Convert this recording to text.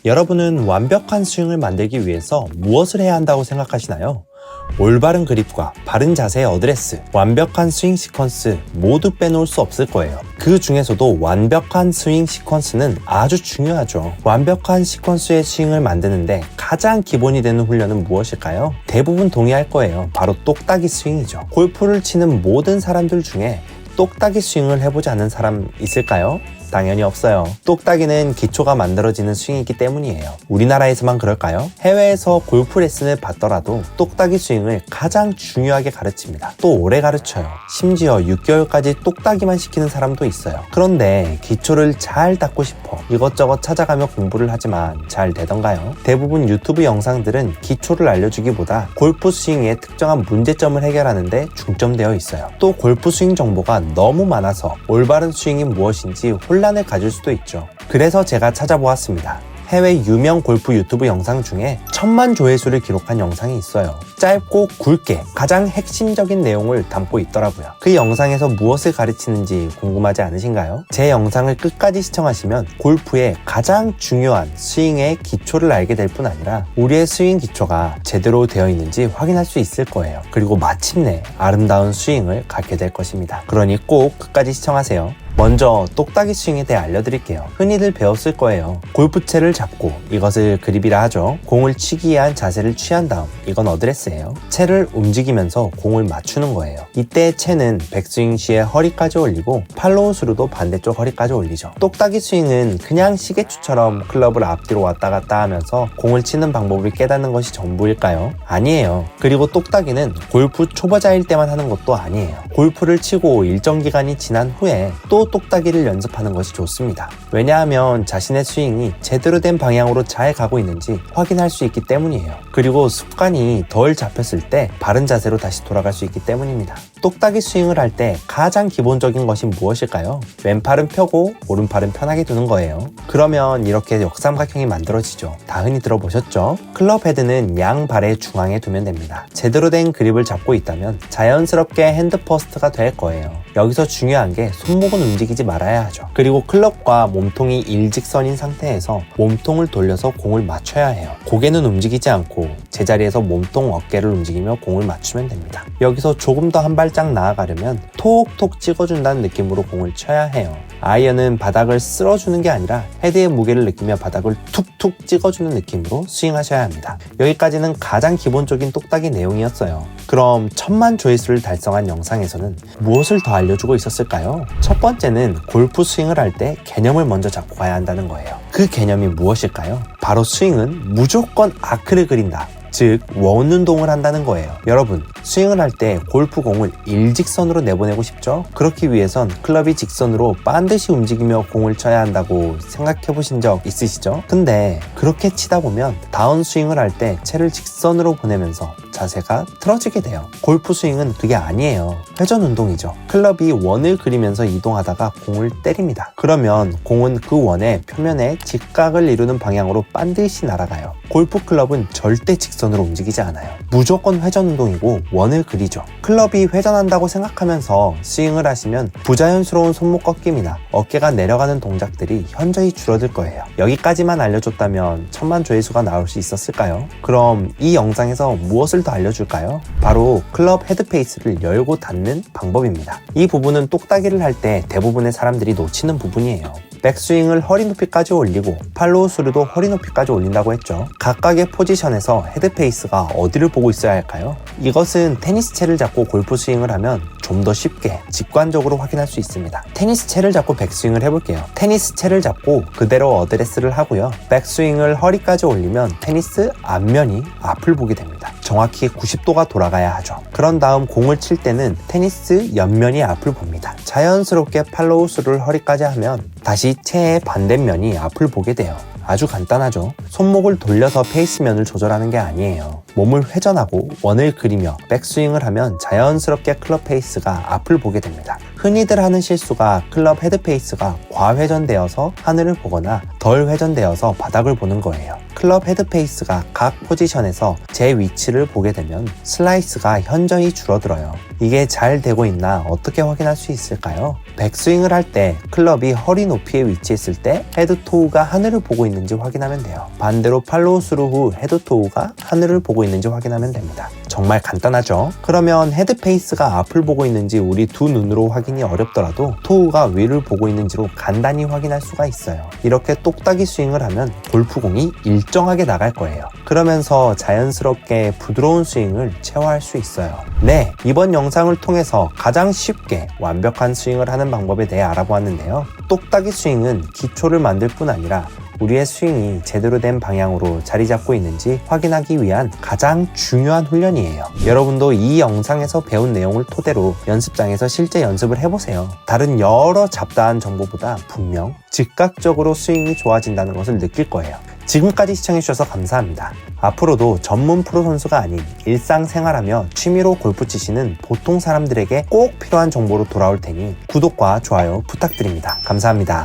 여러분은 완벽한 스윙을 만들기 위해서 무엇을 해야 한다고 생각하시나요? 올바른 그립과 바른 자세의 어드레스, 완벽한 스윙 시퀀스 모두 빼놓을 수 없을 거예요. 그 중에서도 완벽한 스윙 시퀀스는 아주 중요하죠. 완벽한 시퀀스의 스윙을 만드는데 가장 기본이 되는 훈련은 무엇일까요? 대부분 동의할 거예요. 바로 똑딱이 스윙이죠. 골프를 치는 모든 사람들 중에 똑딱이 스윙을 해보지 않은 사람 있을까요? 당연히 없어요. 똑딱이는 기초가 만들어지는 스윙이기 때문이에요. 우리나라에서만 그럴까요? 해외에서 골프 레슨을 받더라도 똑딱이 스윙을 가장 중요하게 가르칩니다. 또 오래 가르쳐요. 심지어 6개월까지 똑딱이만 시키는 사람도 있어요. 그런데 기초를 잘 닦고 싶어 이것저것 찾아가며 공부를 하지만 잘 되던가요? 대부분 유튜브 영상들은 기초를 알려주기보다 골프 스윙의 특정한 문제점을 해결하는 데 중점되어 있어요. 또 골프 스윙 정보가 너무 많아서 올바른 스윙이 무엇인지 혼란을 가질 수도 있죠. 그래서 제가 찾아보았습니다. 해외 유명 골프 유튜브 영상 중에 1000만 조회수를 기록한 영상이 있어요. 짧고 굵게 가장 핵심적인 내용을 담고 있더라고요. 그 영상에서 무엇을 가르치는지 궁금하지 않으신가요? 제 영상을 끝까지 시청하시면 골프의 가장 중요한 스윙의 기초를 알게 될 뿐 아니라 우리의 스윙 기초가 제대로 되어 있는지 확인할 수 있을 거예요. 그리고 마침내 아름다운 스윙을 갖게 될 것입니다. 그러니 꼭 끝까지 시청하세요. 먼저 똑딱이 스윙에 대해 알려드릴게요. 흔히들 배웠을 거예요. 골프채를 잡고, 이것을 그립이라 하죠. 공을 치기 위한 자세를 취한 다음, 이건 어드레스예요. 채를 움직이면서 공을 맞추는 거예요. 이때 채는 백스윙 시에 허리까지 올리고 팔로우 스루도 반대쪽 허리까지 올리죠. 똑딱이 스윙은 그냥 시계추처럼 클럽을 앞뒤로 왔다 갔다 하면서 공을 치는 방법을 깨닫는 것이 전부일까요? 아니에요. 그리고 똑딱이는 골프 초보자일 때만 하는 것도 아니에요. 골프를 치고 일정 기간이 지난 후에 또 똑딱이를 연습하는 것이 좋습니다. 왜냐하면 자신의 스윙이 제대로 된 방향으로 잘 가고 있는지 확인할 수 있기 때문이에요. 그리고 습관이 덜 잡혔을 때 바른 자세로 다시 돌아갈 수 있기 때문입니다. 똑딱이 스윙을 할 때 가장 기본적인 것이 무엇일까요? 왼팔은 펴고 오른팔은 편하게 두는 거예요. 그러면 이렇게 역삼각형이 만들어지죠. 다 흔히 들어보셨죠? 클럽 헤드는 양 발의 중앙에 두면 됩니다. 제대로 된 그립을 잡고 있다면 자연스럽게 핸드 퍼스트가 될 거예요. 여기서 중요한 게 손목은 움직이지 말아야 하죠. 그리고 클럽과 몸통이 일직선인 상태에서 몸통을 돌려서 공을 맞춰야 해요. 고개는 움직이지 않고 제자리에서 몸통 어깨를 움직이며 공을 맞추면 됩니다. 여기서 조금 더 한 발짝 나아가려면 톡톡 찍어준다는 느낌으로 공을 쳐야 해요. 아이언은 바닥을 쓸어주는 게 아니라 헤드의 무게를 느끼며 바닥을 툭툭 찍어주는 느낌으로 스윙하셔야 합니다. 여기까지는 가장 기본적인 똑딱이 내용이었어요. 그럼 1000만 조회수를 달성한 영상에서는 무엇을 더 알려주고 있었을까요? 첫 번째는 골프 스윙을 할 때 개념을 먼저 잡고 가야 한다는 거예요. 그 개념이 무엇일까요? 바로 스윙은 무조건 아크를 그린다. 즉 원 운동을 한다는 거예요. 여러분, 스윙을 할 때 골프공을 일직선으로 내보내고 싶죠? 그렇기 위해선 클럽이 직선으로 반드시 움직이며 공을 쳐야 한다고 생각해 보신 적 있으시죠? 근데 그렇게 치다 보면 다운 스윙을 할 때 채를 직선으로 보내면서 자세가 틀어지게 돼요. 골프 스윙은 그게 아니에요. 회전 운동이죠. 클럽이 원을 그리면서 이동하다가 공을 때립니다. 그러면 공은 그 원의 표면에 직각을 이루는 방향으로 반드시 날아가요. 골프 클럽은 절대 직선으로 움직이지 않아요. 무조건 회전 운동이고 원을 그리죠. 클럽이 회전한다고 생각하면서 스윙을 하시면 부자연스러운 손목 꺾임이나 어깨가 내려가는 동작들이 현저히 줄어들 거예요. 여기까지만 알려줬다면 1000만 조회수가 나올 수 있었을까요? 그럼 이 영상에서 무엇을 더 알려줄까요? 바로 클럽 헤드페이스를 열고 닫는 방법입니다. 이 부분은 똑딱이를 할 때 대부분의 사람들이 놓치는 부분이에요. 백스윙을 허리 높이까지 올리고 팔로우 스루도 허리 높이까지 올린다고 했죠. 각각의 포지션에서 헤드페이스가 어디를 보고 있어야 할까요? 이것은 테니스 채를 잡고 골프 스윙을 하면 좀 더 쉽게 직관적으로 확인할 수 있습니다. 테니스 채를 잡고 백스윙을 해볼게요. 테니스 채를 잡고 그대로 어드레스를 하고요. 백스윙을 허리까지 올리면 테니스 앞면이 앞을 보게 됩니다. 정확히 90도가 돌아가야 하죠. 그런 다음 공을 칠 때는 테니스 옆면이 앞을 봅니다. 자연스럽게 팔로우 스루를 허리까지 하면 다시 채의 반대면이 앞을 보게 돼요. 아주 간단하죠. 손목을 돌려서 페이스면을 조절하는 게 아니에요. 몸을 회전하고 원을 그리며 백스윙을 하면 자연스럽게 클럽 페이스가 앞을 보게 됩니다. 흔히들 하는 실수가 클럽 헤드페이스가 과회전되어서 하늘을 보거나 덜 회전되어서 바닥을 보는 거예요. 클럽 헤드페이스가 각 포지션에서 제 위치를 보게 되면 슬라이스가 현저히 줄어들어요. 이게 잘 되고 있나 어떻게 확인할 수 있을까요? 백스윙을 할 때 클럽이 허리 높이에 위치했을 때 헤드 토우가 하늘을 보고 있는지 확인하면 돼요. 반대로 팔로우 스루 후 헤드 토우가 하늘을 보고 있는지 확인하면 됩니다. 정말 간단하죠? 그러면 헤드 페이스가 앞을 보고 있는지 우리 두 눈으로 확인이 어렵더라도 토우가 위를 보고 있는지로 간단히 확인할 수가 있어요. 이렇게 똑딱이 스윙을 하면 골프공이 일정하게 나갈 거예요. 그러면서 자연스럽게 부드러운 스윙을 체화할 수 있어요. 네, 이번 영상을 통해서 가장 쉽게 완벽한 스윙을 하는 방법에 대해 알아보았는데요. 똑딱이 스윙은 기초를 만들 뿐 아니라 우리의 스윙이 제대로 된 방향으로 자리 잡고 있는지 확인하기 위한 가장 중요한 훈련이에요. 여러분도 이 영상에서 배운 내용을 토대로 연습장에서 실제 연습을 해보세요. 다른 여러 잡다한 정보보다 분명 즉각적으로 스윙이 좋아진다는 것을 느낄 거예요. 지금까지 시청해주셔서 감사합니다. 앞으로도 전문 프로 선수가 아닌 일상생활하며 취미로 골프 치시는 보통 사람들에게 꼭 필요한 정보로 돌아올 테니 구독과 좋아요 부탁드립니다. 감사합니다.